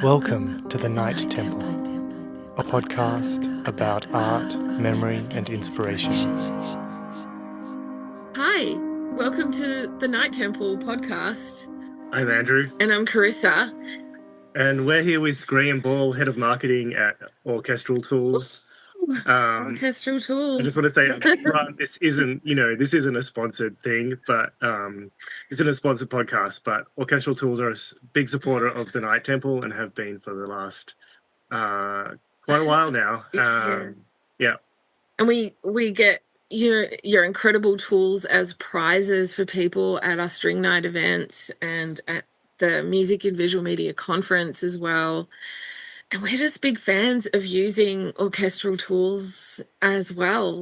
Welcome to The Night Temple, a podcast about art, memory, and inspiration. Hi, welcome to the Night Temple podcast. I'm Andrew. And I'm Carisa. And we're here with Graham Ball, Head of Marketing at Orchestral Tools. Orchestral Tools. I just want to say up front, this isn't a sponsored thing, but it's a sponsored podcast. But Orchestral Tools are a big supporter of the Night Temple and have been for the last quite a while now. Yeah. And we get your incredible tools as prizes for people at our string night events and at the Music and Visual Media Conference as well. And we're just big fans of using orchestral tools as well.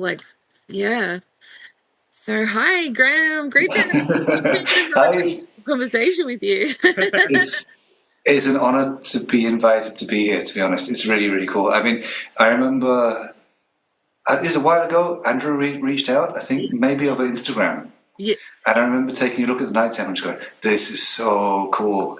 So hi, Graham. Great to have a conversation with you. It's an honor to be invited to be here, to be honest. It's really, really cool. I mean, I remember it was a while ago, Andrew reached out, I think, maybe over Instagram. Yeah. And I remember taking a look at the Night Temple and just going, this is so cool.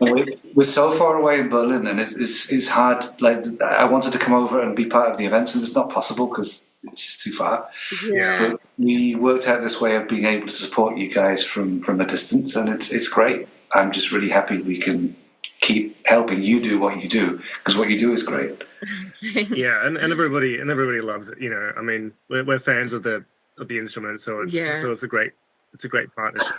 We're so far away in Berlin, and it's hard. Like, I wanted to come over and be part of the events, and it's not possible because it's just too far. Yeah. But we worked out this way of being able to support you guys from a distance, and it's great. I'm just really happy we can keep helping you do what you do, because what you do is great. Yeah, and everybody loves it. I mean, we're fans of the instrument, so it's a great partnership,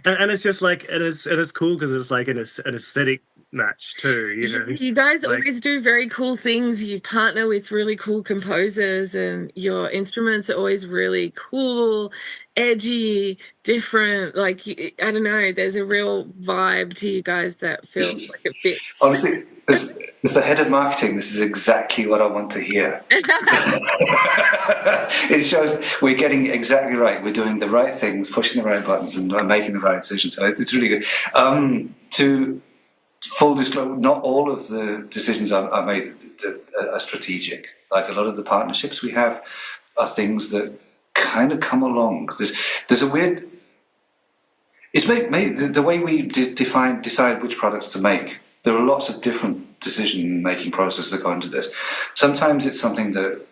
and it's just like it's cool because it's like an aesthetic match too. You guys always do very cool things. You partner with really cool composers, and your instruments are always really cool, edgy, different. Like, I don't know, there's a real vibe to you guys that feels like it fits. Honestly, as the head of marketing, this is exactly what I want to hear. It shows we're getting exactly right. We're doing the right things, pushing the right buttons, and making the right decisions. So it's really good. To full disclosure, not all of the decisions I made are strategic. Like, a lot of the partnerships we have are things that kind of come along. There's a weird. It's the way we decide which products to make. There are lots of different decision-making processes that go into this. Sometimes it's something that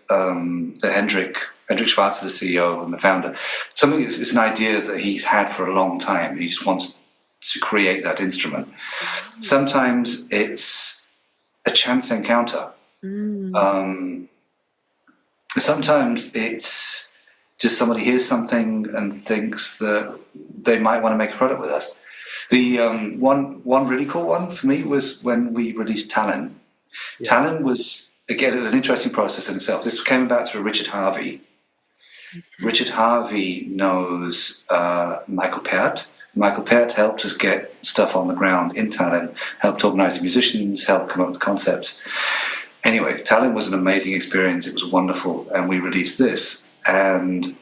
Hendrik Schwarz, the CEO and the founder, it's an idea that he's had for a long time. He just wants to create that instrument. Sometimes it's a chance encounter. Sometimes it's just somebody hears something and thinks that they might want to make a product with us. The one really cool one for me was when we released Talon. Yeah. Talon was, again, an interesting process in itself. This came about through Richard Harvey. Okay. Richard Harvey knows Michael Pert. Michael Pert helped us get stuff on the ground in Talon, helped organize the musicians, helped come up with the concepts. Anyway, Talon was an amazing experience. It was wonderful, and we released this. And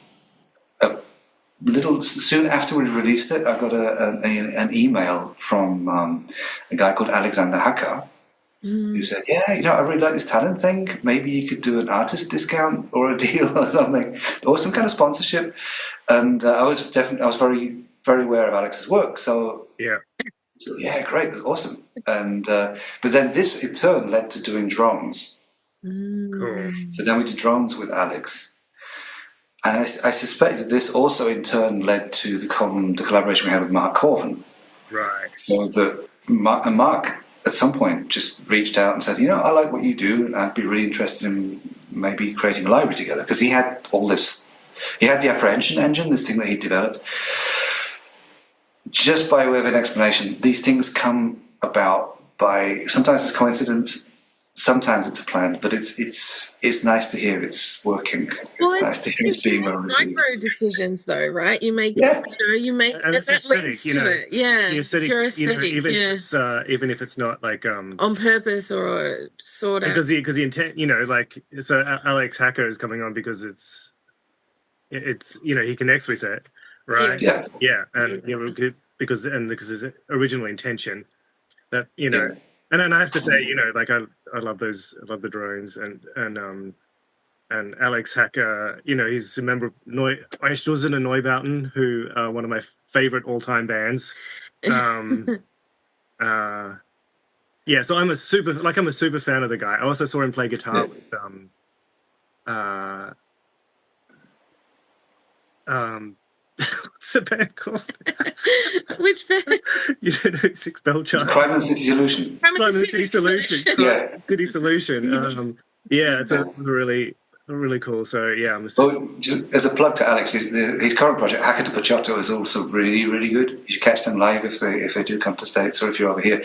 soon after we released it, I got an email from a guy called Alexander Hacker, who said, I really like this Talent thing. Maybe you could do an artist discount or a deal or something, or some kind of sponsorship. And I was very, very aware of Alex's work. So great, it was awesome. And but then this in turn led to doing drones. Cool. So then we did drones with Alex. And I suspect that this also in turn led to the collaboration we had with Mark Corvin. Right. So that Mark at some point just reached out and said, I like what you do, and I'd be really interested in maybe creating a library together, because he had all this. He had the apprehension engine, this thing that he developed. Just by way of an explanation, these things come about by, sometimes it's coincidence, sometimes it's a plan, but it's nice to hear it's working. It's nice to hear it's being well received. Micro decisions, though, right? You make, you make, and that leads to it. Yeah, the aesthetic, it's your aesthetic. Even if it's not like on purpose or sort of, because the intent, so Alex Hacker is coming on because it's he connects with it, right? Yeah, and because his original intention that And I have to say, I love the drones, and Alex Hacker, he's a member of Orchestral and Neubauten, who are one of my favorite all-time bands. yeah, so I'm a super fan of the guy. I also saw him play guitar with what's the band called? Which band? You don't know Six Bell Child? Crime and City Solution. Crime and Climate City Solution. Yeah. City Solution. Yeah, it's a really cool. So yeah, I'm a Well, just as a plug to Alex, his current project, Hacker to Pachotto, is also really, really good. You should catch them live if they do come to States or if you're over here.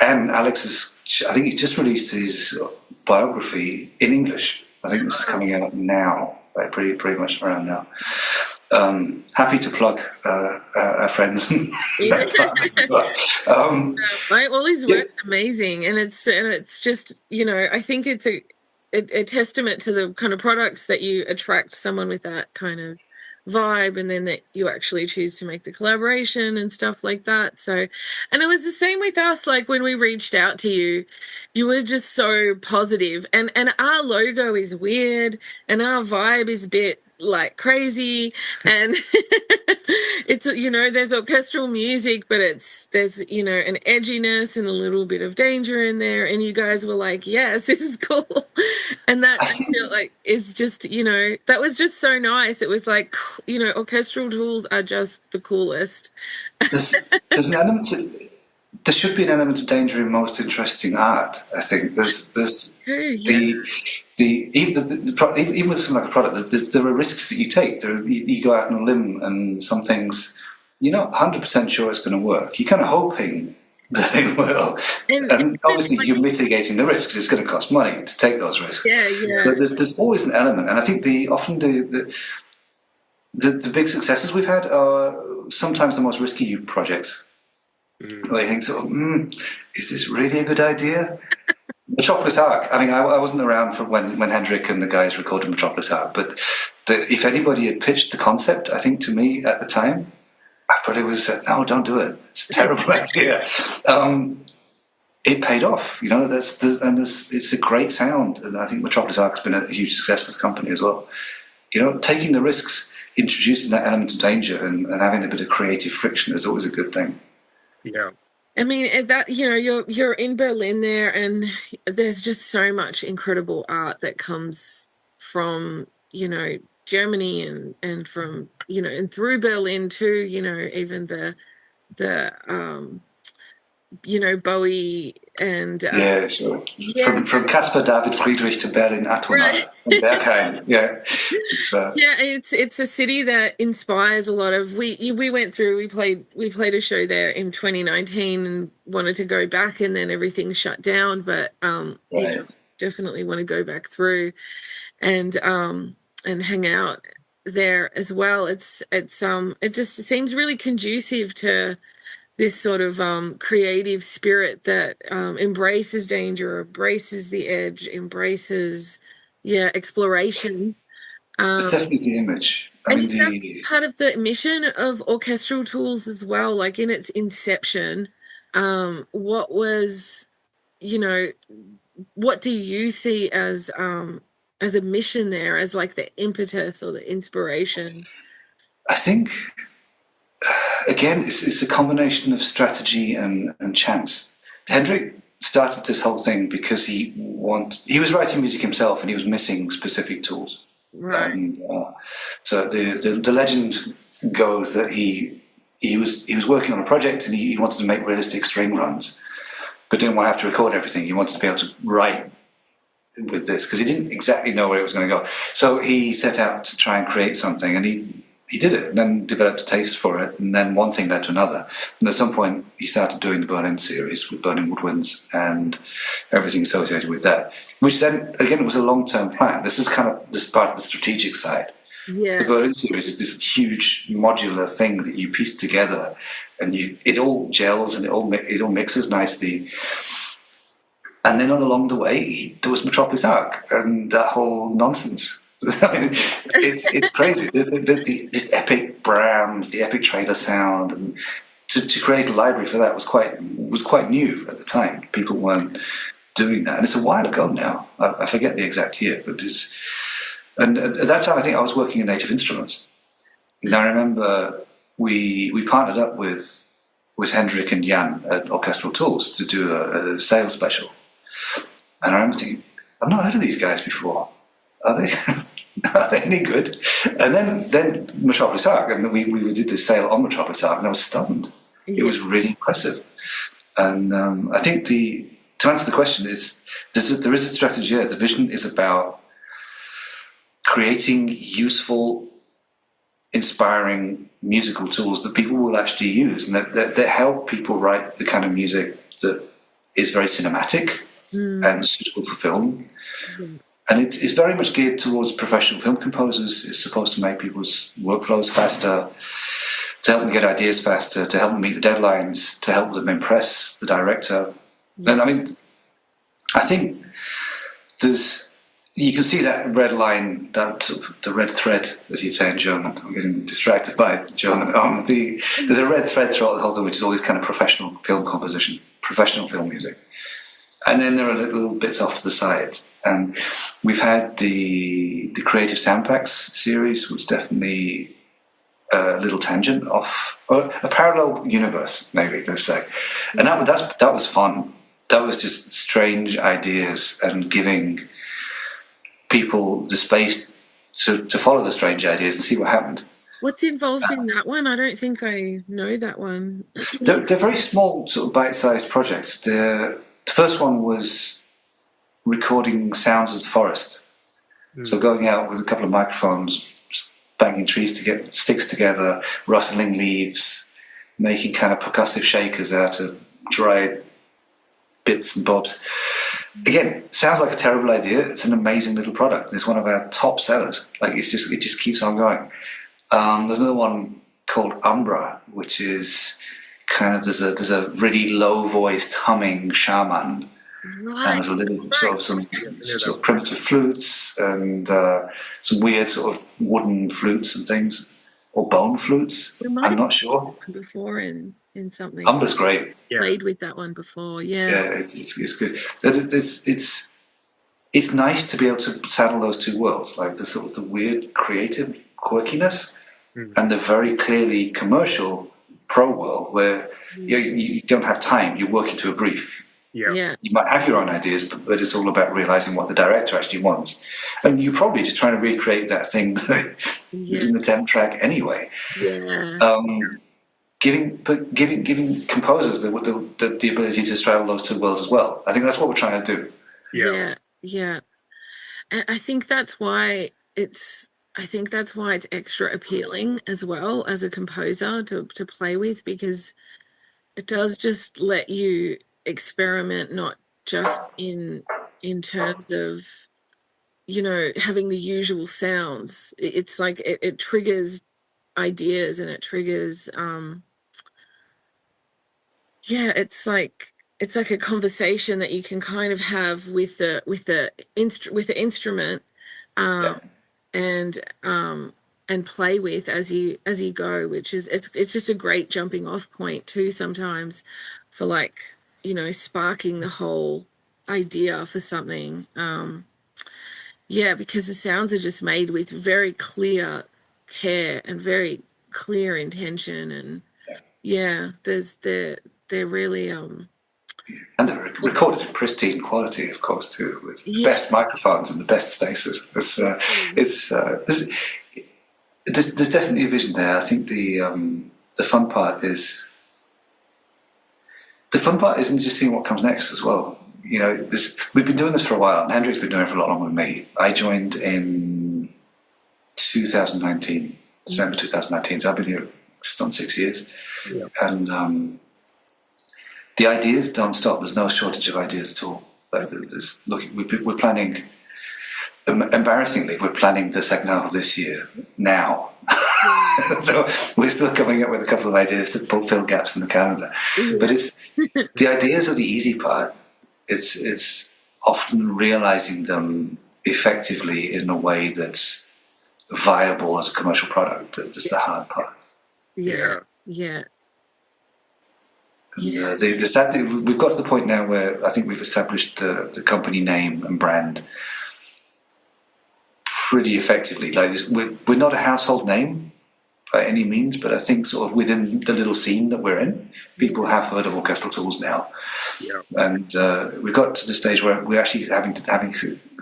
And Alex I think he just released his biography in English. I think this is coming out now, like pretty much around now. Happy to plug our friends. Right. Well, his work's amazing, and it's just, you know, I think it's a testament to the kind of products that you attract someone with that kind of vibe, and then that you actually choose to make the collaboration and stuff like that. So, and it was the same with us. Like when we reached out to you, you were just so positive, and our logo is weird, and our vibe is a bit like crazy, and it's, you know, there's orchestral music, but there's, you know, an edginess and a little bit of danger in there, and you guys were like, yes, this is cool. And that, I feel like, is just, you know, that was just so nice. It was like, you know, orchestral tools are just the coolest. There's an element there should be an element of danger in most interesting art. I think there's even with something like a product, there are risks that you take. You go out on a limb, and some things you're not 100% sure it's going to work. You're kind of hoping that it will, and obviously you're mitigating the risks. It's going to cost money to take those risks. Yeah. But there's always an element, and I think often the big successes we've had are sometimes the most risky projects. Where you think sort of, is this really a good idea? Metropolis Arc. I mean, I wasn't around for when Hendrik and the guys recorded Metropolis Arc, but if anybody had pitched the concept, I think to me at the time, I probably would have said, no, don't do it. It's a terrible idea. It paid off, you know. It's a great sound, and I think Metropolis Arc has been a huge success for the company as well. You know, taking the risks, introducing that element of danger, and having a bit of creative friction is always a good thing. Yeah. I mean, that, you know, you're in Berlin there, and there's just so much incredible art that comes from, you know, Germany and from, you know, and through Berlin too, you know, even the you know, Bowie and yeah, sure. Yeah. From Caspar David Friedrich to Berlin Attona, right. And Bergheim. Yeah, it's a city that inspires a lot of. We went through. We played a show there in 2019 and wanted to go back, and then everything shut down. But you know, definitely want to go back through, and hang out there as well. It just seems really conducive to this sort of creative spirit that embraces danger, embraces the edge, embraces exploration. It's definitely the image. I mean, that's part of the mission of Orchestral Tools as well. Like in its inception, what was, you know, what do you see as a mission there, as like the impetus or the inspiration? I think, again, it's a combination of strategy and chance. Hendrik started this whole thing because he was writing music himself, and he was missing specific tools. Right. And, so the legend goes that he was working on a project, and he wanted to make realistic string runs, but didn't want to have to record everything. He wanted to be able to write with this because he didn't exactly know where it was going to go. So he set out to try and create something, and he did it, and then developed a taste for it, and then one thing led to another. And at some point, he started doing the Berlin series with Berlin Woodwinds and everything associated with that, which then, again, was a long-term plan. This is part of the strategic side. Yeah. The Berlin series is this huge modular thing that you piece together, and it all gels and it all mixes nicely. And then along the way, there was Metropolis Arc and that whole nonsense. I mean, it's crazy. This epic Brahms, the epic trailer sound, and to create a library for that was quite new at the time. People weren't doing that, and it's a while ago now. I forget the exact year, but and at that time I think I was working in Native Instruments. And I remember we partnered up with was Hendrik and Jan at Orchestral Tools to do a sales special. And I remember thinking, I've not heard of these guys before. Are they? Are they any good? And then Metropolis Arc, and we did this sale on Metropolis Arc, and I was stunned. It was really impressive. And I think to answer the question is, there is a strategy here. The vision is about creating useful, inspiring musical tools that people will actually use, and that help people write the kind of music that is very cinematic and suitable for film. And it's very much geared towards professional film composers. It's supposed to make people's workflows faster, to help them get ideas faster, to help them meet the deadlines, to help them impress the director. And I mean, I think you can see that red line, the red thread, as you'd say in German. I'm getting distracted by German. There's a red thread throughout the whole thing, which is all this kind of professional film composition, professional film music. And then there are little bits off to the side. And we've had the Creative Sound Packs series, which definitely a little tangent off, or a parallel universe, maybe, let's say. And that was fun. That was just strange ideas and giving people the space to follow the strange ideas and see what happened. What's involved in that one? I don't think I know that one. They're very small, sort of bite-sized projects. The first one was recording sounds of the forest. So going out with a couple of microphones, banging sticks together, rustling leaves, making kind of percussive shakers out of dried bits and bobs. Again, sounds like a terrible idea. It's an amazing little product. It's one of our top sellers. Like it just keeps on going. There's another one called Umbra, which is kind of there's a really low voiced humming shaman. Right. And there's a little sort of primitive flutes and some weird sort of wooden flutes and things, or bone flutes. I'm not sure. Before in something. Umbra's great. Played with that one before. Yeah, it's good. It's nice to be able to saddle those two worlds, like the sort of the weird creative quirkiness and the very clearly commercial pro world where you don't have time. You're working to a brief. Yeah. You might have your own ideas, but it's all about realizing what the director actually wants. And you're probably just trying to recreate that thing that is in the temp track anyway. Yeah. Giving composers the ability to straddle those two worlds as well. I think that's what we're trying to do. Yeah. And I think that's why it's extra appealing as well as a composer to play with, because it does just let you experiment, not just in terms of, having the usual sounds. It's like it triggers ideas, and it triggers it's like a conversation that you can kind of have with the instrument and play with as you go, which is it's just a great jumping off point too sometimes for sparking the whole idea for something. Because the sounds are just made with very clear care and very clear intention, and they're really and they're recorded in pristine quality, of course, too, with the best microphones and the best spaces. There's definitely a vision there. I think the fun part isn't just seeing what comes next as well. We've been doing this for a while, and Hendrik's been doing it for a lot longer than me. I joined in 2019, December 2019, so I've been here just on 6 years. Yeah. And the ideas don't stop. There's no shortage of ideas at all. We're planning, embarrassingly, we're planning the second half of this year now. So we're still coming up with a couple of ideas to fill gaps in the calendar. But the ideas are the easy part. It's often realizing them effectively in a way that's viable as a commercial product. That's the hard part. Yeah. The sad thing, we've got to the point now where I think we've established the company name and brand pretty effectively. Like we're not a household name, by any means, but I think sort of within the little scene that we're in, people have heard of orchestral tools now. Yeah. And we got to the stage where we're actually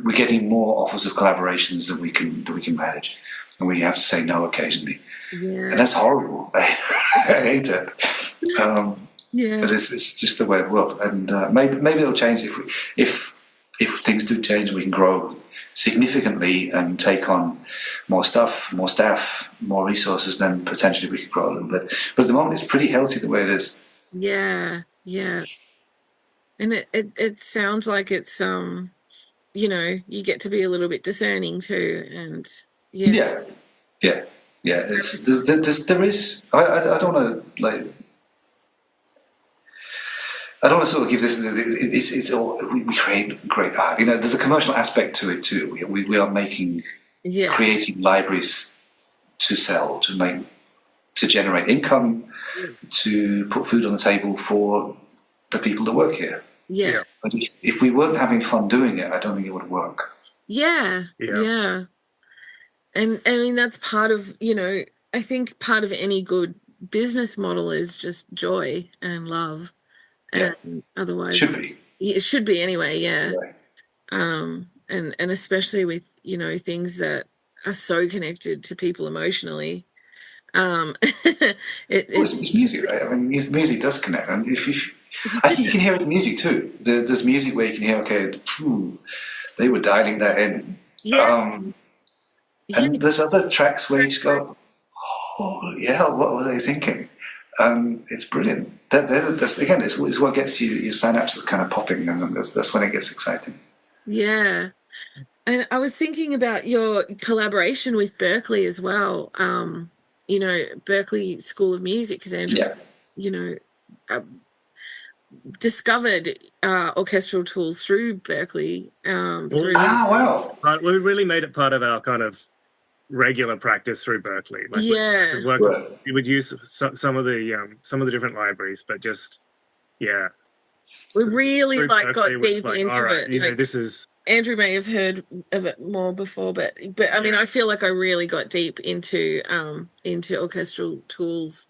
we're getting more offers of collaborations than we can manage, and we have to say no occasionally, and that's horrible. I hate it. But it's just the way of the world, and maybe it'll change if things do change. We can grow significantly and take on more stuff, more staff, more resources. Then potentially we could grow a little bit. But at the moment, it's pretty healthy the way it is. Yeah. And it sounds like it's you get to be a little bit discerning too, and Yeah. There is. I don't want to I don't want to sort of give this. It's all we create great art. There's a commercial aspect to it too. We are creating libraries to sell, to generate income, to put food on the table for the people that work here. Yeah. But if we weren't having fun doing it, I don't think it would work. Yeah. And I mean, that's part of, I think part of any good business model is just joy and love. Yeah. And otherwise, it should be anyway. Yeah. And especially with, things that are so connected to people emotionally. It's music, right? I mean, music does connect. And I think you can hear it in music too. There's music where you can hear, okay, they were dialing that in. And there's other tracks where you just go, oh, yeah, what were they thinking? It's brilliant. That's again, it's what gets your synapses kind of popping, and that's when it gets exciting. Yeah. And I was thinking about your collaboration with Berkeley as well. Berkeley School of Music, because Andrew, discovered orchestral tools through Berkeley. Wow! We really made it part of our kind of regular practice through Berkeley. We would use some of the different libraries, but just we really got deep into it. This is. Andrew may have heard of it more before, but I mean, I feel like I really got deep into orchestral tools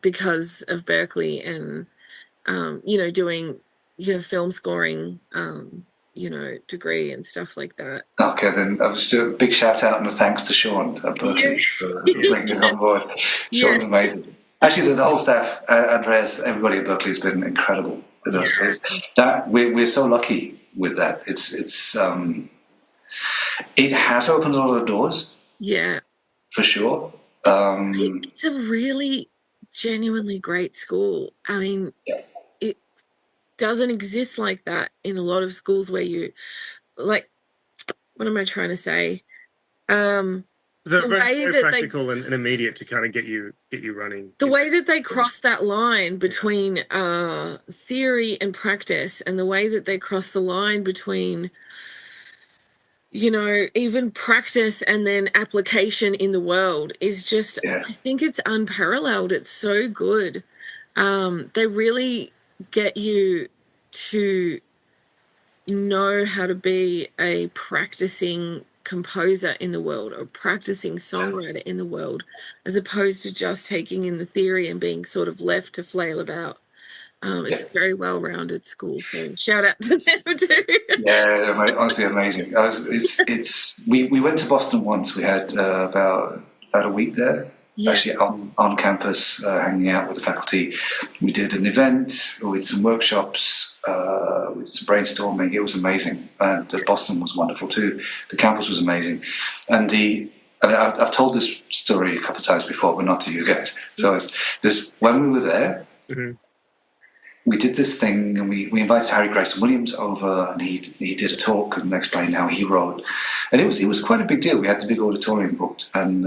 because of Berkeley and doing film scoring degree and stuff like that. Okay, then I was doing a big shout out and a thanks to Sean at Berkeley for bringing us on board. Sean's amazing. Actually, the whole staff, Andreas, everybody at Berkeley has been incredible with us. That we're so lucky with that. It has opened a lot of doors. Yeah, for sure. It's a really genuinely great school. I mean, it doesn't exist like that in a lot of schools where you what am I trying to say? They're very practical and immediate to kind of get you running. The way that they cross that line between theory and practice, and the way that they cross the line between, even practice and then application in the world is just, I think it's unparalleled. It's so good. They really get you to know how to be a practicing composer in the world or practicing songwriter in the world, as opposed to just taking in the theory and being sort of left to flail about. It's a very well-rounded school, so shout out to them too. Yeah, honestly amazing. We went to Boston once. We had about a week there, actually on campus, hanging out with the faculty. We did an event, we did some workshops, we did some brainstorming. It was amazing, and Boston was wonderful too. The campus was amazing, and I've told this story a couple of times before, but not to you guys. So it's this: when we were there. Mm-hmm. We did this thing, and we invited Harry Grayson Williams over, and he did a talk and explained how he wrote, and it was quite a big deal. We had the big auditorium booked, and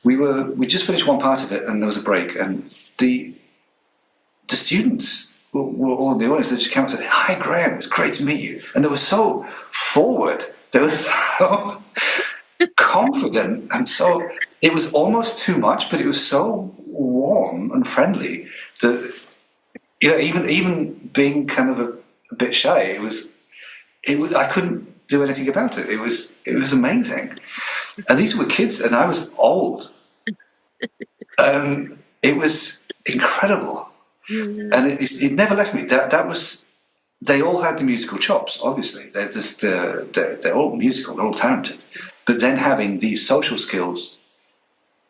we just finished one part of it, and there was a break, and the students were all in the audience. They just came up and said, "Hi, Graham, it's great to meet you," and they were so forward. They were so confident, and so it was almost too much, but it was so warm and friendly that. Even being kind of a bit shy, it was. I couldn't do anything about it. It was amazing, And these were kids, and I was old. It was incredible. And it never left me. That was, they all had the musical chops, obviously. They're all musical, they're all talented. But then having these social skills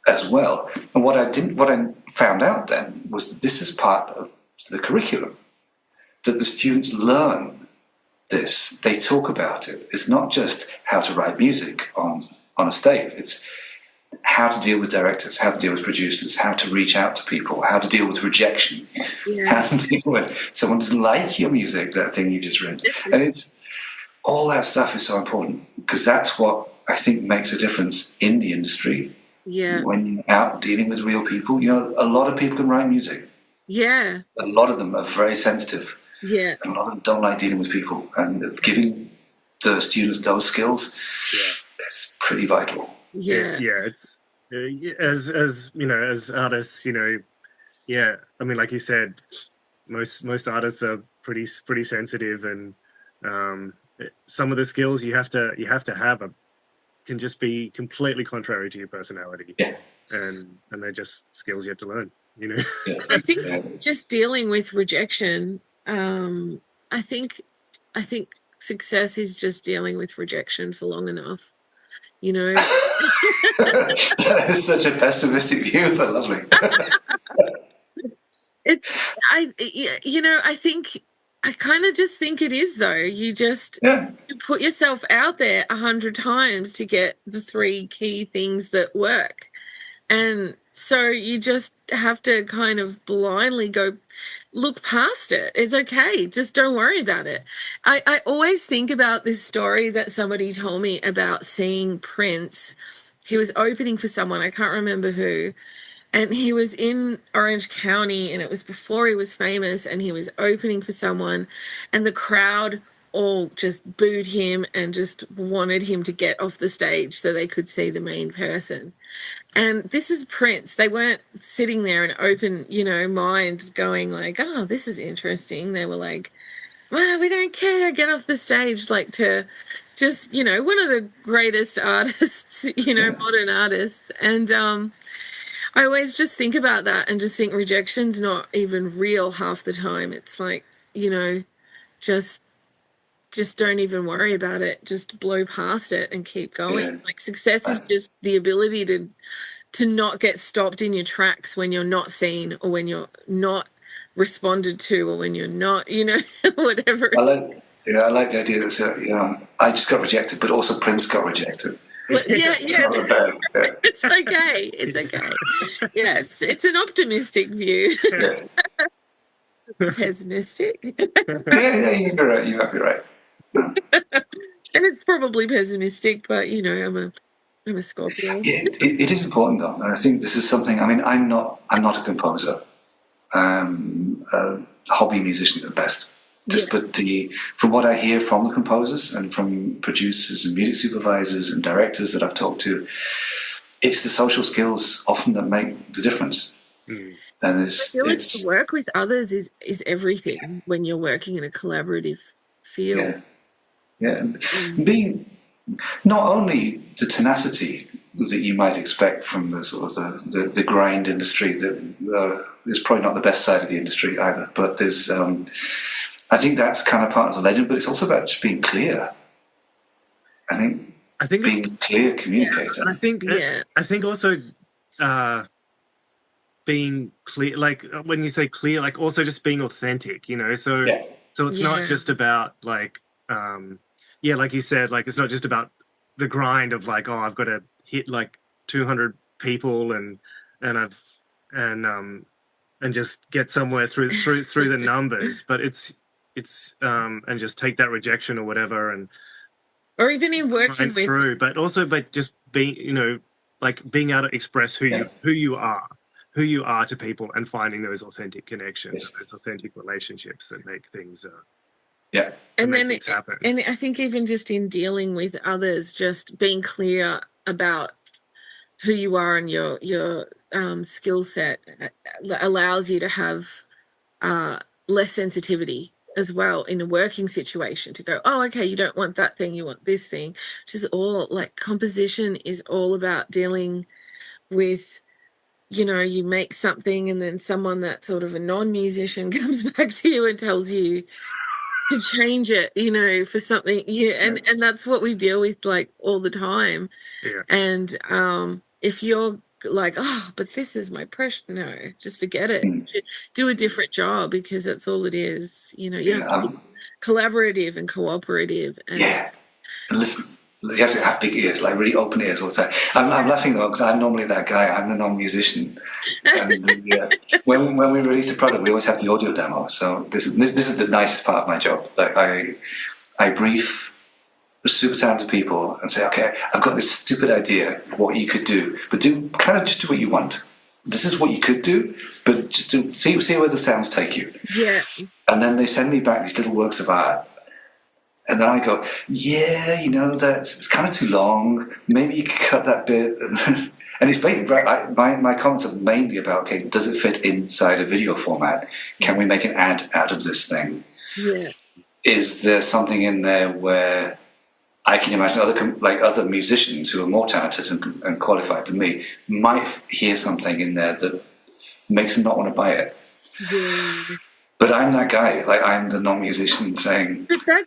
as well. And what I found out then was that this is part of the curriculum, that the students learn this, they talk about it. It's not just how to write music on a stave, it's how to deal with directors, how to deal with producers, how to reach out to people, how to deal with rejection, how to deal with someone doesn't like your music, that thing you just read. And it's all that stuff is so important, because that's what I think makes a difference in the industry. Yeah. When you're out dealing with real people, you know, a lot of people can write music. Yeah. A lot of them are very sensitive. Yeah. And a lot of them don't like dealing with people. And giving the students those skills is pretty vital. Yeah. Yeah, it's as you know, as artists, you know, yeah. I mean, like you said, most artists are pretty sensitive, and some of the skills you have to have can just be completely contrary to your personality. Yeah. And they're just skills you have to learn, you know. I think just dealing with rejection, I think success is just dealing with rejection for long enough, you know. That is such a pessimistic view, but lovely. I kind of just think it is, though. You just you put yourself out there 100 times to get the 3 key things that work. And so you just have to kind of blindly go look past it. It's okay. Just don't worry about it. I always think about this story that somebody told me about seeing Prince. He was opening for someone, I can't remember who, and he was in Orange County, and it was before he was famous, and he was opening for someone, and the crowd all just booed him and just wanted him to get off the stage so they could see the main person. And this is Prince. They weren't sitting there in open, you know, mind going like, oh, this is interesting. They were like, well, we don't care. Get off the stage. Like, to just, you know, one of the greatest artists, you know, modern artists. And I always just think about that and just think rejection's not even real half the time. It's like, you know, just don't even worry about it. Just blow past it and keep going. Yeah. Like, success is just the ability to not get stopped in your tracks when you're not seen, or when you're not responded to, or when you're not, you know, whatever. I like the idea that, you know, I just got rejected, but also Prince got rejected. But yeah. It's okay. It's okay. Yeah, it's an optimistic view. Pessimistic. Yeah, you're right. You might be right. And it's probably pessimistic, but you know, I'm a Scorpio. Yeah, it is important though, and I think this is something. I mean, I'm not a composer. I'm a hobby musician at best. But from what I hear from the composers and from producers and music supervisors and directors that I've talked to, it's the social skills often that make the difference. And I feel like to work with others is everything when you're working in a collaborative field. Yeah, and being not only the tenacity that you might expect from the sort of the grind industry that is probably not the best side of the industry either, but there's I think that's kind of part of the legend, but it's also about just being clear. I think being a clear communicator. I think also being clear, like when you say clear, like also just being authentic, you know. So it's not just about like like you said, like it's not just about the grind of like, oh, I've got to hit like 200 people and just get somewhere through the numbers, but it's and just take that rejection or whatever, and or even in working with through, but also just being, you know, like being able to express who you are to people, and finding those authentic connections, those authentic relationships that make things and then happen. And I think even just in dealing with others, just being clear about who you are and your skill set allows you to have less sensitivity as well in a working situation to go, oh, okay, you don't want that thing, you want this thing, which is all like composition is all about dealing with, you know, you make something and then someone that's sort of a non-musician comes back to you and tells you to change it, you know, for something. Yeah, and that's what we deal with like all the time. Yeah. And if you're like, oh, but this is my pressure, no, just forget it. Do a different job, because that's all it is. You know, you have to be collaborative and cooperative. And yeah. And listen, you have to have big ears, like really open ears all the time. I'm laughing though, because I'm normally that guy. I'm the non-musician. And when we release a product, we always have the audio demo. So this is the nicest part of my job. Like I brief the super talented people and say, okay, I've got this stupid idea what you could do, but just do what you want. This is what you could do, but just see where the sounds take you. Yeah. And then they send me back these little works of art. And then I go, yeah, you know, it's kind of too long. Maybe you could cut that bit. And it's basically, my comments are mainly about, okay, does it fit inside a video format? Can we make an ad out of this thing? Yeah. Is there something in there where I can imagine other musicians who are more talented and qualified than me might hear something in there that makes them not want to buy it? Yeah. But I'm that guy. Like, I'm the non-musician saying, I'm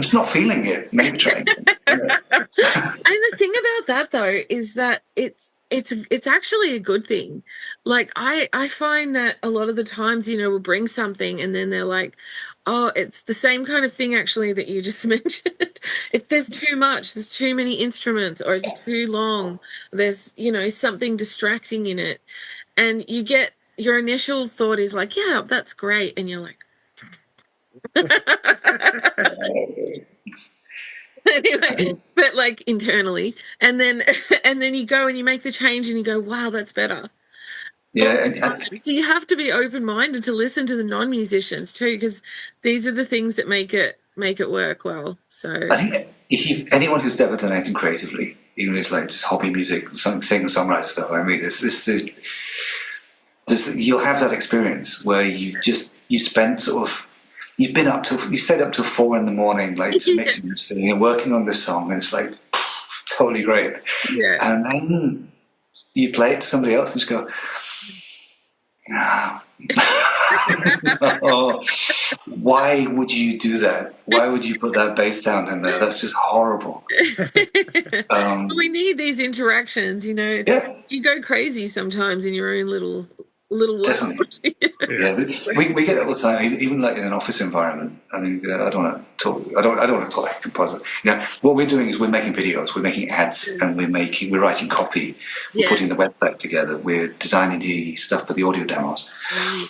just not feeling it. Maybe try. And the thing about that though is that it's actually a good thing. Like I find that a lot of the times, you know, we'll bring something and then they're like, oh, it's the same kind of thing actually that you just mentioned. There's too much, there's too many instruments, or it's too long. There's, you know, something distracting in it. And you get your initial thought is like, yeah, that's great. And you're like, anyway, but like internally, and then you go and you make the change and you go, wow, that's better. Yeah. So you have to be open-minded to listen to the non-musicians too, because these are the things that make it work well. So I think if anyone who's ever done anything creatively, even if it's like just hobby music, singer-songwriter stuff, I mean, you'll have that experience where you stayed up till 4 a.m, like just mixing this thing and working on this song, and it's like totally great. Yeah. And then you play it to somebody else and just go, no. Oh, why would you do that? Why would you put that bass sound in there? That's just horrible. We need these interactions, you know. Yeah. You go crazy sometimes in your own little world. Definitely. Yeah, we get it all the time, even like in an office environment. I mean, I don't want to talk. I don't want to talk like a composer. You know, what we're doing is we're making videos, we're making ads, and we're writing copy. We're putting the website together. We're designing the stuff for the audio demos.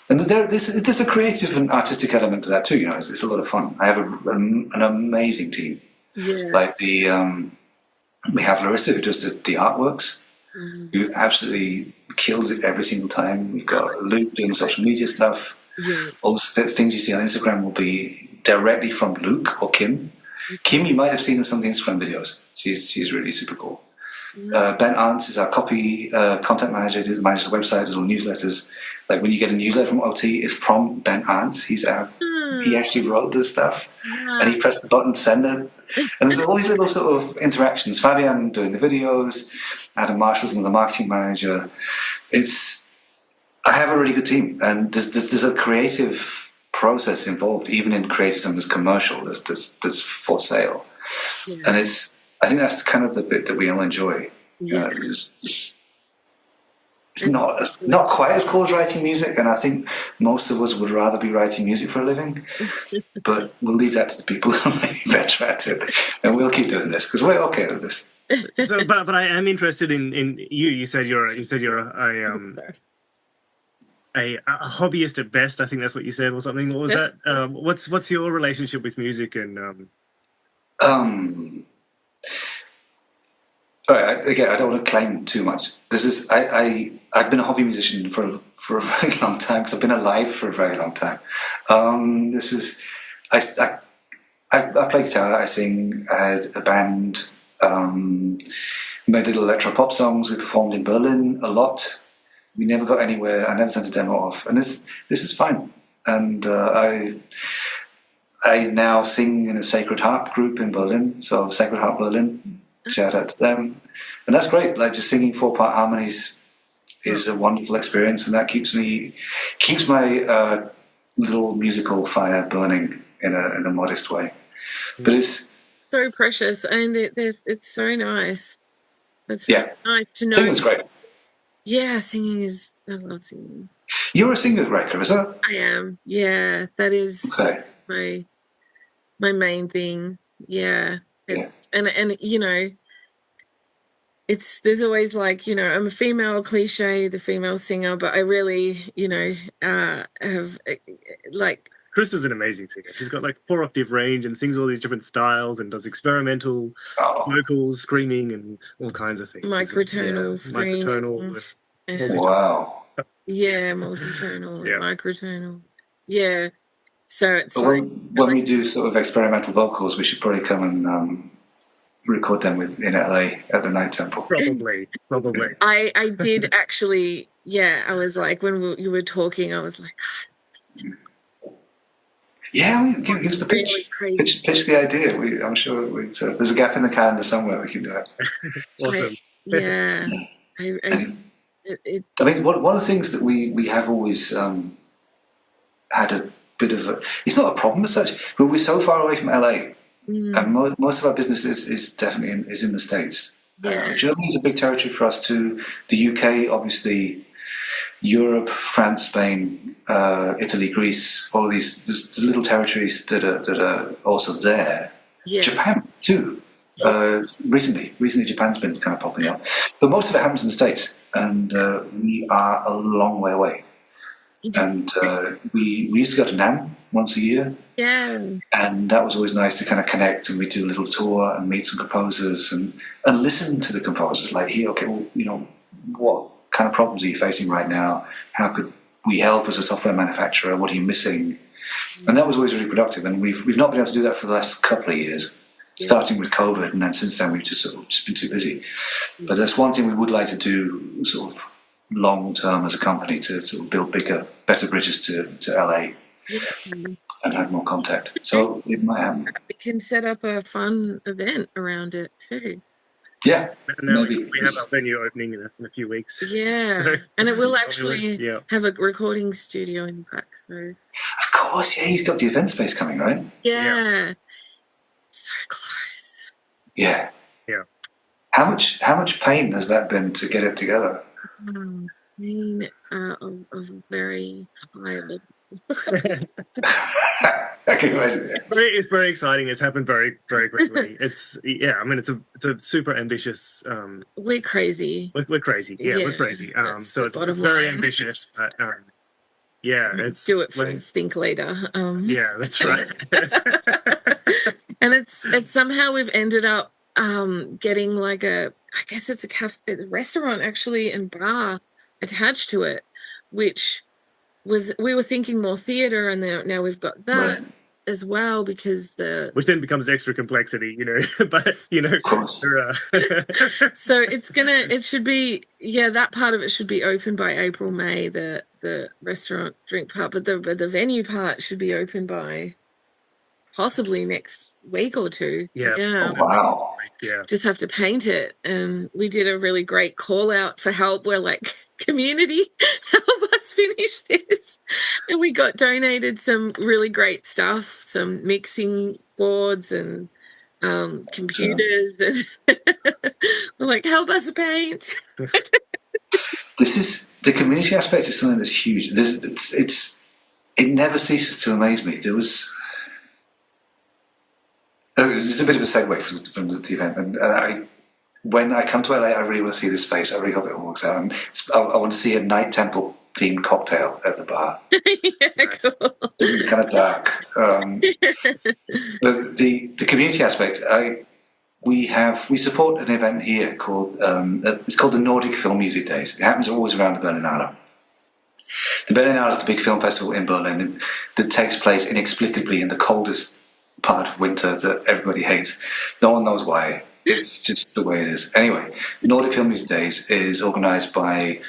And there's a creative and artistic element to that too. You know, it's a lot of fun. I have an amazing team. Yeah. Like we have Larissa who does the artworks, who absolutely kills it every single time. We've got Luke doing social media stuff. Yeah. All the things you see on Instagram will be directly from Luke or Kim. Kim, you might have seen in some of the Instagram videos. She's really super cool. Ben Arndt is our content manager. He manages the website, does all newsletters. Like when you get a newsletter from OT, it's from Ben Arndt. He actually wrote this stuff, and he pressed the button to send it. And there's all these little sort of interactions. Fabian doing the videos, Adam Marshall's the marketing manager. I have a really good team, and there's a creative process involved, even in creating something that's commercial, that's for sale. Yeah. And I think that's kind of the bit that we all enjoy. Yeah. It's not quite as cool as writing music, and I think most of us would rather be writing music for a living. But we'll leave that to the people who may be better at it, and we'll keep doing this because we're okay with this. So, but I am interested in you. You said you're a hobbyist at best. I think that's what you said, or something. What was that? What's your relationship with music and? All right, again, I don't want to claim too much. I've been a hobby musician for a very long time because I've been alive for a very long time. I play guitar, I sing, I had a band, made little electro pop songs. We performed in Berlin a lot. We never got anywhere. I never sent a demo off, and this is fine. and I now sing in a Sacred Harp group in Berlin. So Sacred Harp Berlin, shout out to them, and that's great. Like just singing 4-part harmonies is a wonderful experience, and that keeps my little musical fire burning in a modest way. But it's so precious, and it's so nice. It's yeah, nice to know. singing's great. Yeah, singing is. I love singing. You're a singer, right, Carisa? I am. Yeah, that is Okay. my main thing. Yeah, Yeah. and you know, there's always like, you know, I'm a female cliche, the female singer, but I really, you know, have like. Chris is an amazing singer. She's got like 4-octave range and sings all these different styles and does experimental vocals, screaming, and all kinds of things. Microtonal screaming. Microtonal. Wow. Yeah, multitonal, Yeah. microtonal. Yeah. So it's But when we do sort of experimental vocals, we should probably come and record them in LA at the Night Temple. Probably. I did actually. Yeah, I was like, when you were talking, I was like, Yeah, I mean, give us the pitch. really crazy. Pitch the idea. I'm sure there's a gap in the calendar somewhere we can do it. Awesome. Yeah. I mean, one of the things that we have always had a bit of a... It's not a problem as such, but we're so far away from LA. And most of our business is definitely in the States. Yeah. Germany is a big territory for us too. The UK, obviously, Europe, France, Spain, Italy, Greece, all of these there's little territories that are also there. Yeah. Japan too. Recently, Japan's been kind of popping up, but most of it happens in the States, and we are a long way away. And we used to go to NAMM once a year. Yeah. And that was always nice to kind of connect, and we do a little tour and meet some composers and listen to the composers. Like, here, okay, well, you know, what kind of problems are you facing right now? How could we help as a software manufacturer? What are you missing? And that was always really productive. And we've not been able to do that for the last couple of years, starting with COVID, and then since then we've just been too busy. But that's one thing we would like to do, sort of long term as a company, to sort of build better bridges to LA. And have more contact. So it might happen. We can set up a fun event around it too. Yeah, And then maybe. we have our venue opening in a few weeks. Yeah. So, and it will actually yeah. have a recording studio in the back. So Of course, yeah, he's got the event space coming, right? yeah. So close. Yeah. Yeah. How much pain has that been to get it together? I mean, of very high level. I can imagine. It's very exciting. It's happened very, very quickly. I mean, it's a super ambitious. We're crazy. We're crazy. Yeah, we're crazy. That's So the it's bottom very line. ambitious, but yeah, it's Do it for stink later. Yeah, that's right. And it's somehow we've ended up getting like I guess it's a restaurant actually and bar attached to it, which we were thinking more theater, and now we've got that as well, because which then becomes extra complexity, you know. But you know, Of course. so it should be, that part of it should be open by April, May, the restaurant drink part, but the venue part should be open by possibly next week or two. Oh, wow. Yeah. Just have to paint it. And we did a really great call out for help. We're like, community, help us finish this. And we got donated some really great stuff, some mixing boards and computers. And we're like, help us paint. This is the community aspect is something that's huge. It never ceases to amaze me. There was. It's a bit of a segue from the event, and when I come to LA, I really want to see this space. I really hope it all works out, and I want to see a Night Temple themed cocktail at the bar. Nice. Cool. It's kind of dark. The community aspect, we support an event here called it's called the Nordic Film Music Days. It happens always around the Berlinale. The Berlinale is the big film festival in Berlin that takes place inexplicably in the coldest part of winter that everybody hates. No one knows why. It's just the way it is. Anyway, Nordic Film Music Days is organised by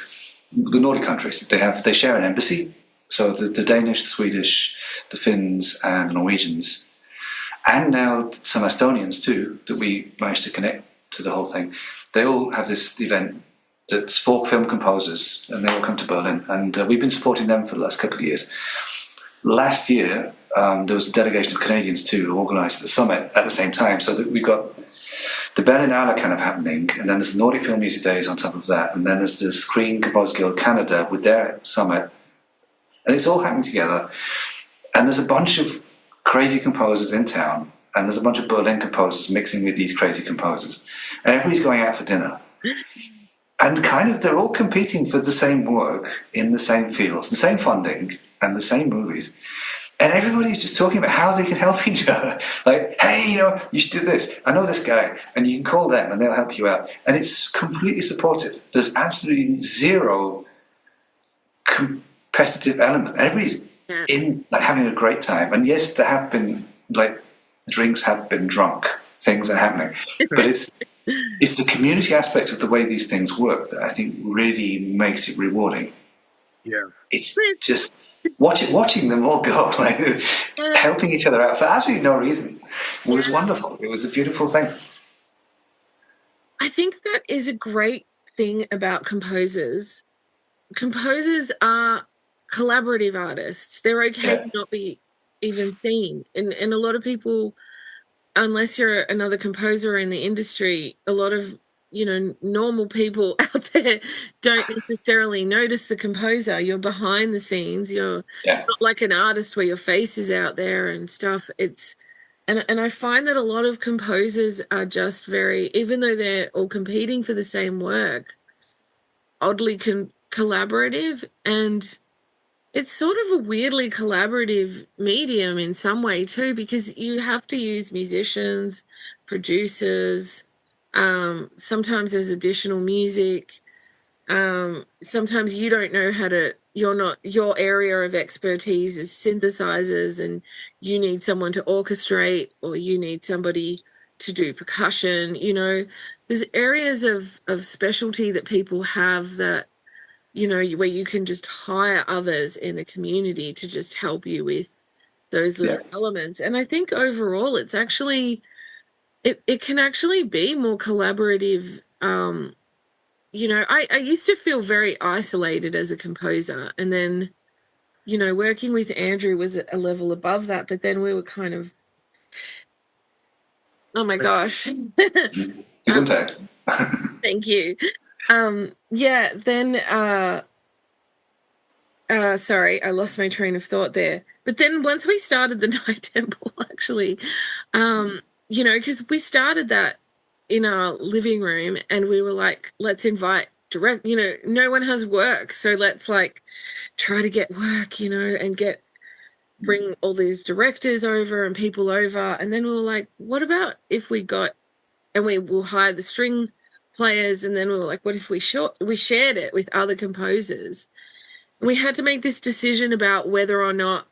the Nordic countries. They share an embassy So the Danish, the Swedish, the Finns, and the Norwegians, and now some Estonians too, that we managed to connect to the whole thing. They all have this event that's for film composers, and they all come to Berlin, and we've been supporting them for the last couple of years. Last year, there was a delegation of Canadians too who organised the summit at the same time, so that we got the Berlinale kind of happening, and then there's the Nordic Film Music Days on top of that, and then there's the Screen Composers Guild Canada with their summit, and it's all happening together. And there's a bunch of crazy composers in town, and there's a bunch of Berlin composers mixing with these crazy composers, and everybody's going out for dinner. And kind of, they're all competing for the same work in the same fields, the same funding, and the same movies. And everybody's just talking about how they can help each other. Like, hey, you should do this. I know this guy, and you can call them, and they'll help you out. And it's completely supportive. There's absolutely zero competitive element. Everybody's in having a great time. And yes, there have been, drinks have been drunk. Things are happening. But it's the community aspect of the way these things work that I think really makes it rewarding. Yeah. It's just watching them all go, helping each other out for absolutely no reason. It was wonderful. It was a beautiful thing. I think that is a great thing about composers. Composers are collaborative artists. They're okay to not be even seen. And a lot of people, unless you're another composer in the industry, a lot of normal people out there don't necessarily notice the composer. You're behind the scenes. You're not like an artist where your face is out there and stuff. And I find that a lot of composers are just very, even though they're all competing for the same work, oddly collaborative, and it's sort of a weirdly collaborative medium in some way too, because you have to use musicians, producers. Sometimes there's additional music. Sometimes you don't know your area of expertise is synthesizers, and you need someone to orchestrate, or you need somebody to do percussion. There's areas of specialty that people have that, where you can just hire others in the community to just help you with those little elements. And I think overall it's actually, it can actually be more collaborative. I used to feel very isolated as a composer, and then, working with Andrew was a level above that, but then we were kind of, oh my gosh. Gesundheit. Thank you. Sorry, I lost my train of thought there. But then once we started the Night Temple, actually, because we started that in our living room, and we were like, let's invite no one has work, so let's try to get work, and bring all these directors over and people over. And then we were like, what about if we will hire the string players? And then we were like, what if we shared it with other composers? And we had to make this decision about whether or not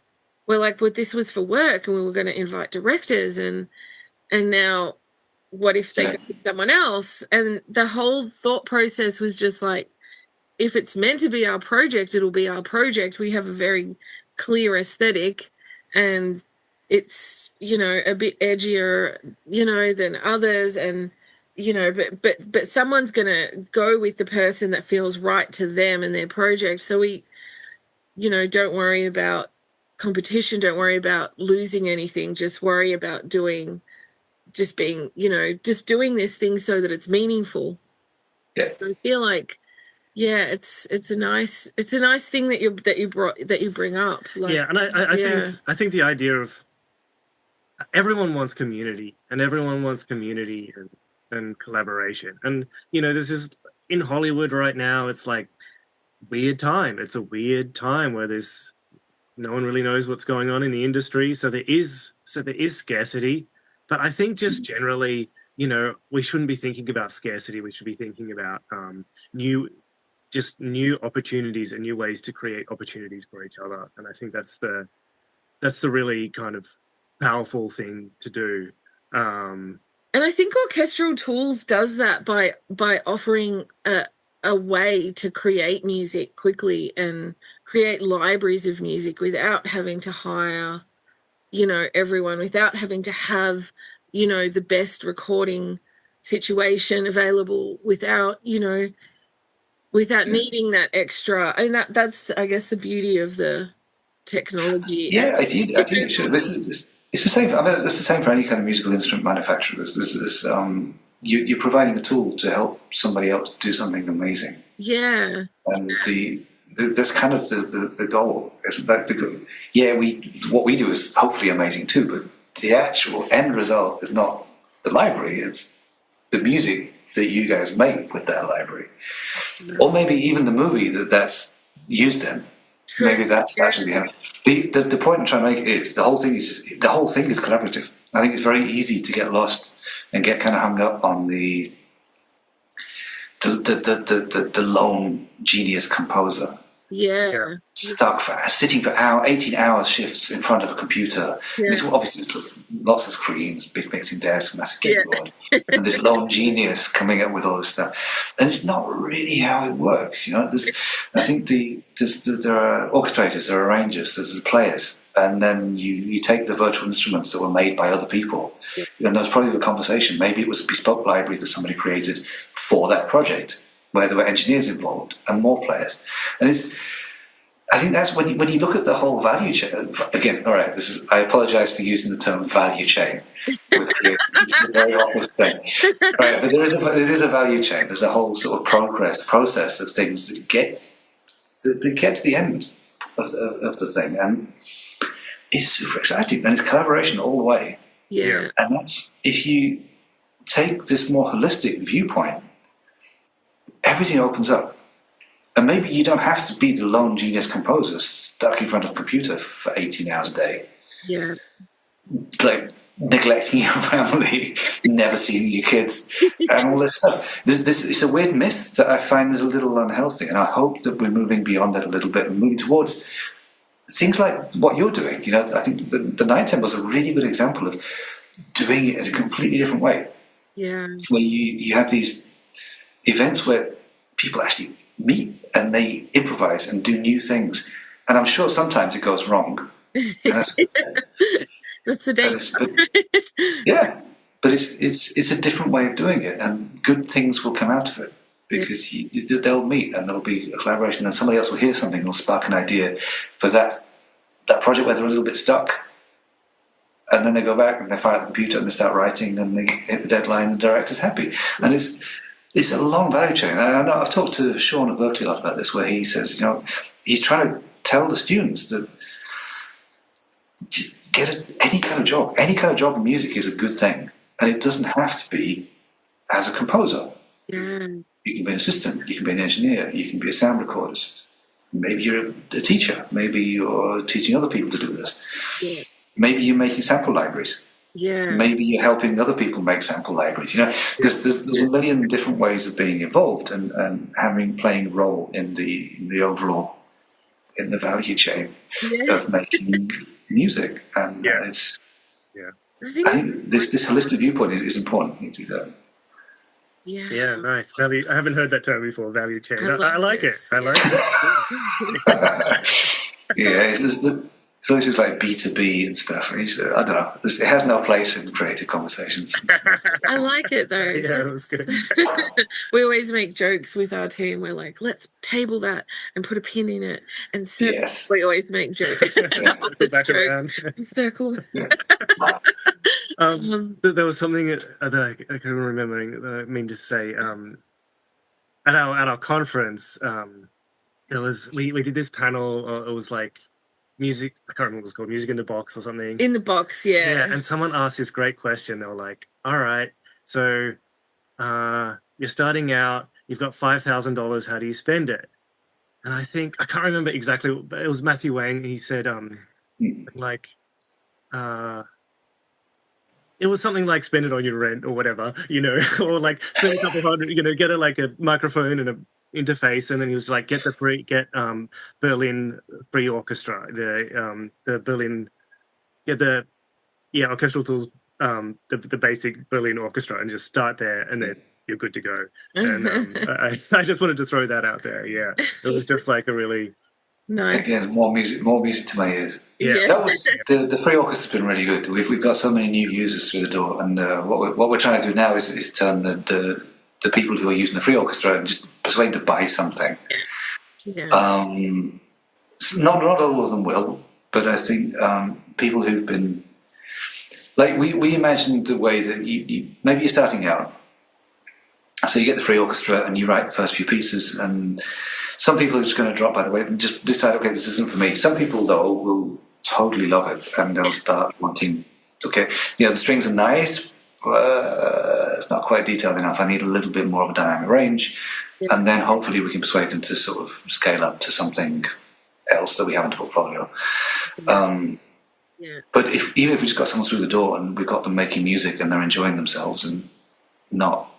this was for work, and we were going to invite directors, and now what if they go with someone else? And the whole thought process was just if it's meant to be our project, it'll be our project. We have a very clear aesthetic, and it's a bit edgier than others, and but someone's gonna go with the person that feels right to them and their project. So we don't worry about competition, don't worry about losing anything, just worry about doing this thing so that it's meaningful. I feel like it's a nice thing that you bring up. And I think the idea of everyone wants community, and everyone wants community and collaboration. And this is in Hollywood right now. It's weird time. It's a weird time where there's no one really knows what's going on in the industry. So there is scarcity. But I think just generally, we shouldn't be thinking about scarcity. We should be thinking about new opportunities and new ways to create opportunities for each other. And I think that's the really kind of powerful thing to do. And I think Orchestral Tools does that by offering a a way to create music quickly and create libraries of music without having to hire, everyone, without having to have, the best recording situation available, without needing that extra. And that's I guess the beauty of the technology. Yeah, ideally it should. It's the same. I mean, it's the same for any kind of musical instrument manufacturer. You're providing a tool to help somebody else do something amazing. Yeah. And that's kind of the goal. Isn't that the goal? Yeah, what we do is hopefully amazing too, but the actual end result is not the library, it's the music that you guys make with that library. Or maybe even the movie that's used in. True. Maybe that's actually the point I'm trying to make is the whole thing is collaborative. I think it's very easy to get lost and get kind of hung up on the lone genius composer. Yeah. Sitting for 18-hour shifts in front of a computer. Yeah. This obviously lots of screens, big mixing desk, massive keyboard, and this lone genius coming up with all this stuff. And it's not really how it works, I think there are orchestrators, there are arrangers, there's the players, and then you take the virtual instruments that were made by other people. And there's probably a conversation. Maybe it was a bespoke library that somebody created for that project, where there were engineers involved and more players. And I think that's when you look at the whole value chain. Again, all right, I apologise for using the term value chain with creators. It's a very obvious thing. Right, but there is a value chain. There's a whole sort of process of things that get to the end of the thing. And it's super exciting. And it's collaboration all the way. Yeah. And that's, if you take this more holistic viewpoint, everything opens up. And maybe you don't have to be the lone genius composer stuck in front of a computer for 18 hours a day. Yeah. Like neglecting your family, never seeing your kids, and all this stuff. It's a weird myth that I find is a little unhealthy, and I hope that we're moving beyond that a little bit and moving towards things like what you're doing. I think the Night Temple is a really good example of doing it in a completely different way. Yeah. Where you have these events where people actually meet and they improvise and do new things, and I'm sure sometimes it goes wrong. That's the danger. But it's a different way of doing it, and good things will come out of it because they'll meet and there'll be a collaboration, and somebody else will hear something and will spark an idea for that project where they're a little bit stuck, and then they go back and they fire the computer and they start writing and they hit the deadline and the director's happy. And it's a long value chain. I know I've talked to Sean at Berkeley a lot about this, where he says, he's trying to tell the students that just get any kind of job. Any kind of job in music is a good thing, and it doesn't have to be as a composer. Yeah. You can be an assistant, you can be an engineer, you can be a sound recordist. Maybe you're a teacher. Maybe you're teaching other people to do this. Yeah. Maybe you're making sample libraries. Yeah. Maybe you're helping other people make sample libraries. Because there's a million different ways of being involved and playing a role in the overall, in the value chain of making music. And I think this holistic viewpoint is important to go. Yeah, nice. Value. I haven't heard that term before. Value chain. I like it. I like it. So this is like B2B and stuff. I don't know. It has no place in creative conversations. I like it though. Yeah, it was good. We always make jokes with our team. We're like, let's table that and put a pin in it. And so we always make jokes. Circle. Yeah. There was something that I can remember that I mean to say. At our conference, it was we did this panel. It was like music. I can't remember what it was called. Music in the Box or something. In the Box, yeah. Yeah, and someone asked this great question. They were like, "All right, so you're starting out. You've got $5,000. How do you spend it?" And I can't remember exactly, but it was Matthew Wang. He said, it was something like spend it on your rent or whatever, or like spend a couple hundred, get a microphone and an interface, and then he was like, get Berlin Free Orchestra, the Berlin, orchestral tools, the basic Berlin Orchestra, and just start there, and then you're good to go. And I just wanted to throw that out there. Yeah, it was just like a really nice. Again, more music to my ears. Yeah. That was the free orchestra's been really good. We've got so many new users through the door, and what we're trying to do now is turn the people who are using the free orchestra and just persuade them to buy something. Yeah. Not all of them will, but I think people who've been like we imagined the way that you maybe you're starting out, so you get the free orchestra and you write the first few pieces, and some people are just going to drop by the way and just decide, okay, this isn't for me. Some people though will totally love it, and they'll start wanting, okay, the strings are nice, it's not quite detailed enough, I need a little bit more of a dynamic range, and then hopefully we can persuade them to sort of scale up to something else that we have in the portfolio. But even if we just got someone through the door and we've got them making music and they're enjoying themselves and not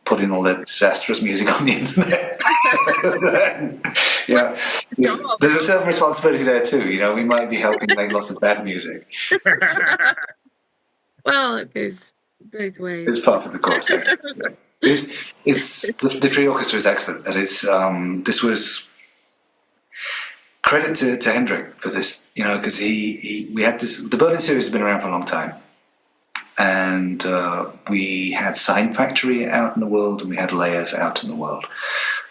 putting all that disastrous music on the internet, there's a certain responsibility there too. We might be helping make lots of bad music. Well, it goes both ways. It's part of the course. The free orchestra is excellent, and it's this was credit to Hendrik for this, because we had this. The Berlin series has been around for a long time, and we had Sign Factory out in the world, and we had Layers out in the world.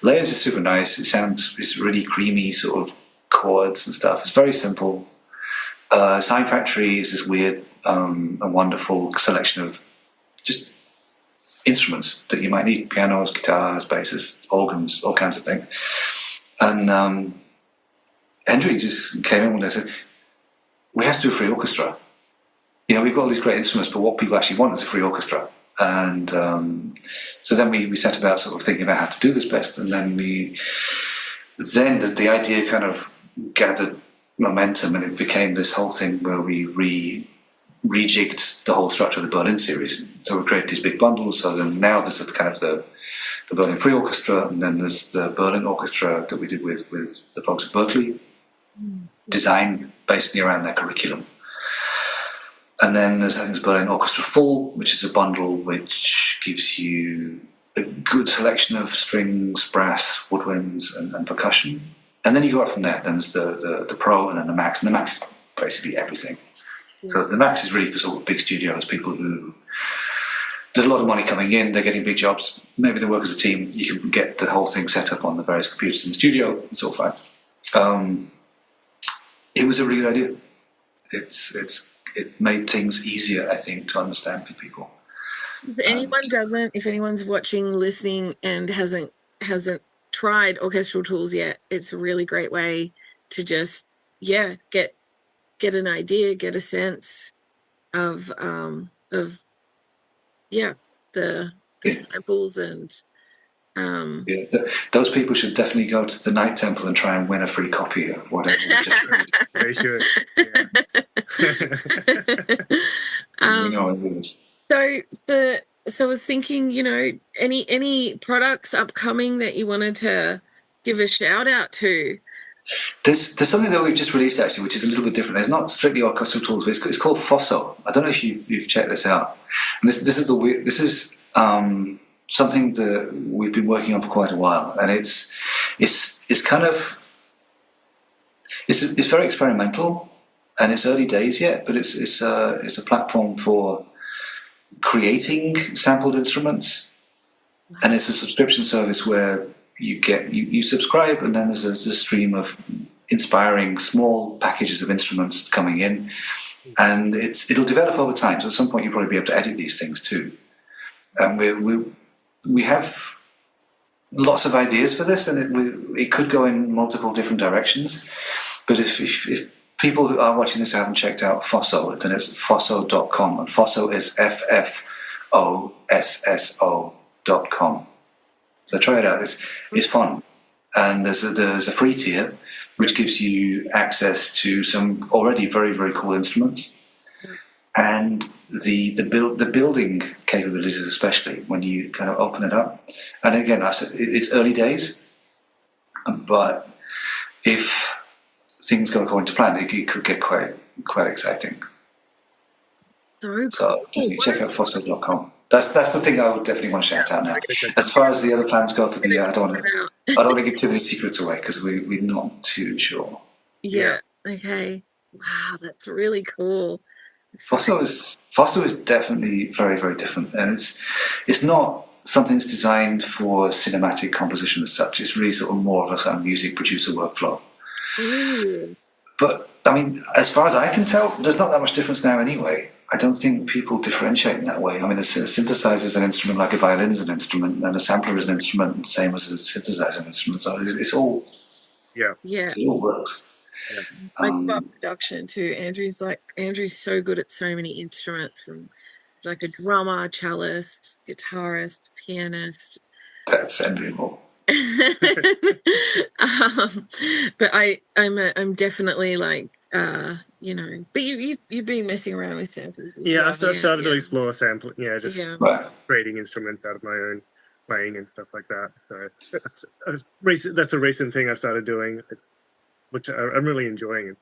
Layers is super nice. It's really creamy sort of chords and stuff. It's very simple. Sign Factory is this weird, a wonderful selection of just instruments that you might need: pianos, guitars, basses, organs, all kinds of things. And Hendrik just came in one day and said, "We have to do a free orchestra. We've got all these great instruments, but what people actually want is a free orchestra." And so then we set about sort of thinking about how to do this best, and then the idea kind of gathered momentum, and it became this whole thing where we rejigged the whole structure of the Berlin series. So we created these big bundles. So then now there's kind of the Berlin Free Orchestra, and then there's the Berlin Orchestra that we did with the folks at Berkeley, designed basically around their curriculum. And then there's Berlin Orchestra Full, which is a bundle which gives you a good selection of strings, brass, woodwinds, and percussion. And then you go up from there. Then there's the Pro, and then the Max. And the Max is basically everything. Yeah. So the Max is really for sort of big studios, people who there's a lot of money coming in, they're getting big jobs, maybe they work as a team, you can get the whole thing set up on the various computers in the studio, it's all fine. It was a really good idea. It made things easier, I think, to understand for people. If anyone's watching, listening, and hasn't tried orchestral tools yet, it's a really great way to just get an idea, get a sense of the samples and those people should definitely go to the Night Temple and try and win a free copy of whatever we just read. They should. We know what it is. So I was thinking, any products upcoming that you wanted to give a shout out to? There's something that we've just released actually, which is a little bit different. It's not strictly orchestral tools, but it's called Fosso. I don't know if you've checked this out. And this is something that we've been working on for quite a while, and it's kind of it's very experimental, and it's early days yet, but it's a platform for creating sampled instruments, and it's a subscription service where you subscribe, and then there's a stream of inspiring small packages of instruments coming in, and it'll develop over time. So at some point you'll probably be able to edit these things too. And we have lots of ideas for this, and it could go in multiple different directions. But if people who are watching this haven't checked out Fosso, then it's fosso.com, and Fosso is FFOSSO.com. So try it out. It's fun, and there's a free tier which gives you access to some already very, very cool instruments, and the building capabilities, especially when you kind of open it up. And again, it's early days, but if things go according to plan, it could get quite exciting. So you check out fosso.com. That's the thing I would definitely want to shout out now. As far as the other plans go for the year, I don't want to give too many secrets away because we're not too sure. Yeah. Okay. Wow, that's really cool. Fosso is definitely very, very different, and it's not something that's designed for cinematic composition as such. It's really sort of more of a sort of music producer workflow. Ooh. But I mean, as far as I can tell, there's not that much difference now anyway. I don't think people differentiate in that way. I mean, a synthesizer is an instrument like a violin is an instrument, and a sampler is an instrument, same as a synthesizer instrument. So it's all, it all works. Yeah. Like production too. Andrew's so good at so many instruments. He's like a drummer, cellist, guitarist, pianist. That's enviable. But I'm definitely like you know. But you've been messing around with samplers as well. I've started to explore sampling. Just right. creating instruments out of my own playing and stuff like that. So that's a recent thing I've started doing. Which I'm really enjoying.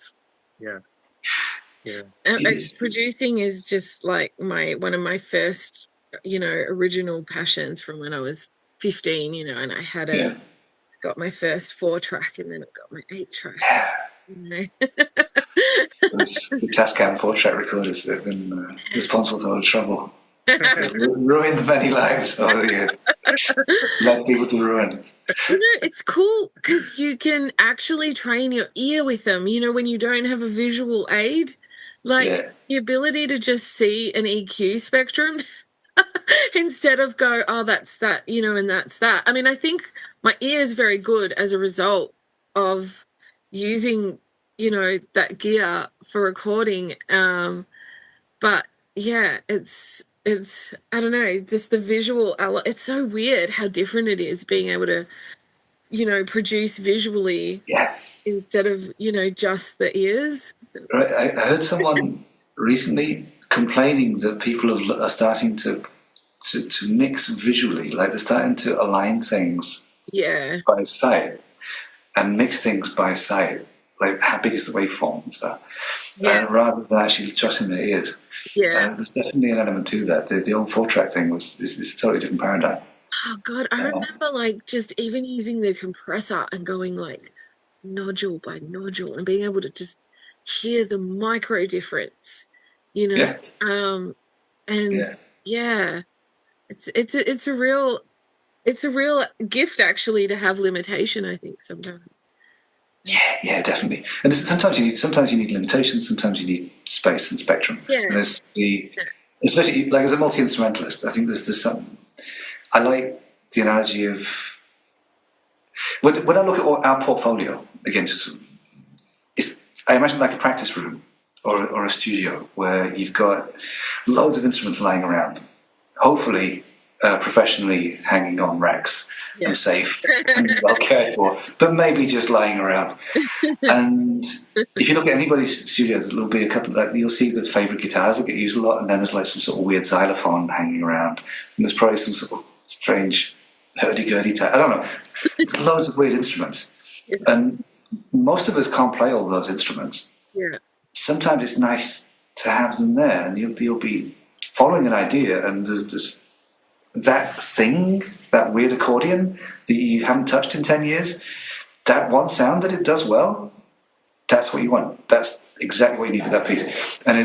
Producing is just like one of my first, original passions from when I was 15, and I had got my first 4-track and then I got my 8-track. The Tascam 4-track recorders that have been responsible for all the trouble. Ruined many lives over the years. Led people to ruin. It's cool because you can actually train your ear with them, when you don't have a visual aid. Like the ability to just see an EQ spectrum instead of go, oh, that's that, and that's that. I mean, I think my ear is very good as a result of using, that gear for recording. But yeah, it's I don't know, just the visual. It's so weird how different it is being able to, produce visually instead of, just the ears. Right. I heard someone recently complaining that people are starting to mix visually, like they're starting to align things by sight and mix things by sight, like how big is the waveform and stuff, rather than actually trusting their ears. There's definitely an element to that. The old 4-track thing is a totally different paradigm. Oh God, I remember like just even using the compressor and going like nodule by nodule and being able to just hear the micro difference, and it's a real gift actually to have limitation, I think, sometimes. Yeah, definitely. And sometimes you need limitations, sometimes you need space and spectrum. And there's especially like as a multi-instrumentalist, I think there's some. I like the analogy of when I look at our portfolio again. I imagine like a practice room or a studio where you've got loads of instruments lying around, hopefully professionally hanging on racks and safe and well cared for, but maybe just lying around. And if you look at anybody's studios, there'll be a couple like you'll see the favourite guitars that get used a lot, and then there's like some sort of weird xylophone hanging around, and there's probably some sort of strange hurdy-gurdy type. I don't know. There's loads of weird instruments, and most of us can't play all those instruments. Sometimes it's nice to have them there, and you'll be following an idea, and there's that thing, that weird accordion that you haven't touched in 10 years, that one sound that it does well, that's what you want. That's exactly what you need for that piece. And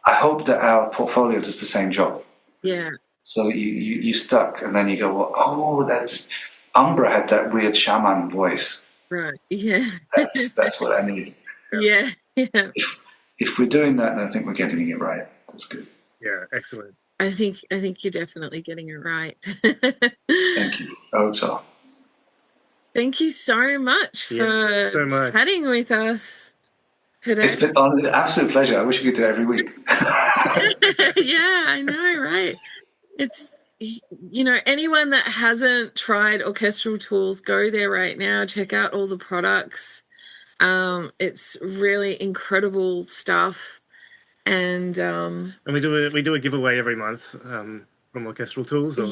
I hope that our portfolio does the same job. So that you stuck, and then you go, well, oh, that's Umbra had that weird shaman voice. Right. That's what I need. If we're doing that, then I think we're getting it right. That's good. Yeah, excellent. I think you're definitely getting it right. Thank you. I hope so. Thank you so much for chatting with us today. It's been an absolute pleasure. I wish we could do it every week. Yeah, I know, right? It's, anyone that hasn't tried Orchestral Tools, go there right now. Check out all the products. It's really incredible stuff. And we do a giveaway every month from Orchestral Tools of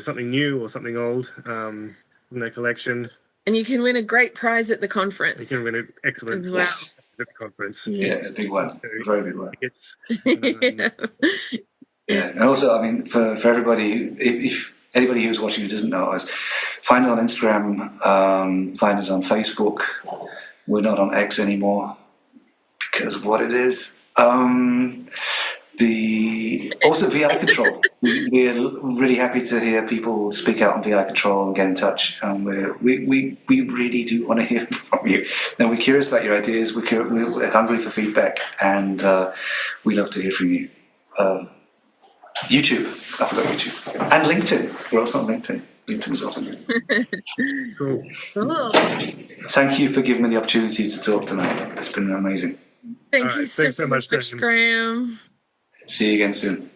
something new or something old from their collection. And you can win a great prize at the conference. You can win an excellent prize at the conference. Yeah, a big one, a very big one. Yeah, and also, I mean, for everybody, if anybody who's watching who doesn't know us, find us on Instagram, find us on Facebook. We're not on X anymore because of what it is. Also VI Control. We're really happy to hear people speak out on VI Control and get in touch. And we really do want to hear from you. And we're curious about your ideas. We're hungry for feedback, and we love to hear from you. YouTube. I forgot YouTube. And LinkedIn. We're also on LinkedIn. LinkedIn's also good. Cool. Cool. Thank you for giving me the opportunity to talk tonight. It's been amazing. Thank All you right, thanks so much, Graham. See you again soon.